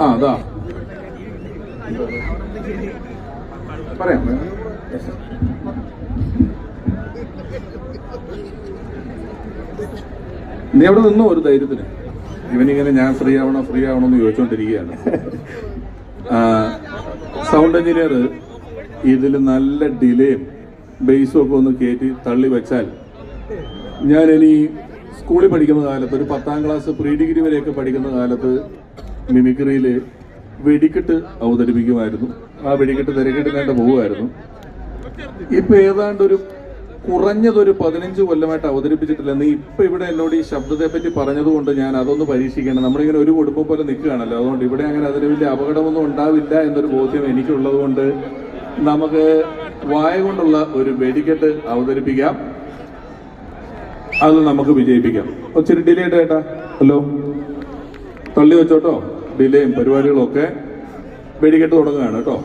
അതാ പറയാം. നീ അവിടെ നിന്നോ ഒരു ധൈര്യത്തിന്. ഇവനിങ്ങനെ ഞാൻ ഫ്രീ ആവണോ എന്ന് ചോദിച്ചോണ്ടിരിക്കുകയാണ്. സൗണ്ട് എഞ്ചിനീയർ ഇതിൽ നല്ല ഡിലേയും ബേസും ഒക്കെ ഒന്ന് കയറ്റി തള്ളി വെച്ചാൽ ഞാനിനി സ്കൂളിൽ പഠിക്കുന്ന കാലത്ത് ഒരു 10ാം ക്ലാസ് പ്രീ ഡിഗ്രി വരെയൊക്കെ പഠിക്കുന്ന കാലത്ത് മിമിക്രിയിൽ വെടിക്കെട്ട് അവതരിപ്പിക്കുമായിരുന്നു. ആ വെടിക്കെട്ട് തിരക്കിട്ട് കണ്ട് പോകുമായിരുന്നു. ഇപ്പൊ ഏതാണ്ടൊരു കുറഞ്ഞതൊരു 15 കൊല്ലമായിട്ട് അവതരിപ്പിച്ചിട്ടില്ല. നീ ഇപ്പൊ ഇവിടെ എന്നോട് ഈ ശബ്ദത്തെ പറ്റി പറഞ്ഞതുകൊണ്ട് ഞാൻ അതൊന്ന് പരീക്ഷിക്കണം. നമ്മളിങ്ങനെ ഒരു കുടുംബം പോലെ നിൽക്കുകയാണല്ലോ, അതുകൊണ്ട് ഇവിടെ അങ്ങനെ അതിന് വലിയ അപകടമൊന്നും ഉണ്ടാവില്ല എന്നൊരു ബോധ്യം എനിക്കുള്ളത് കൊണ്ട് നമുക്ക് വായ കൊണ്ടുള്ള ഒരു വെടിക്കെട്ട് അവതരിപ്പിക്കാം. അത് നമുക്ക് വിജയിപ്പിക്കാം. ഒത്തിരി ഡിലേ കേട്ടാ. ഹലോ, തള്ളി വെച്ചോട്ടോ. ഡിലേയും പരിപാടികളും ഒക്കെ. വെടിക്കെട്ട് തുടങ്ങുകയാണ് കേട്ടോ.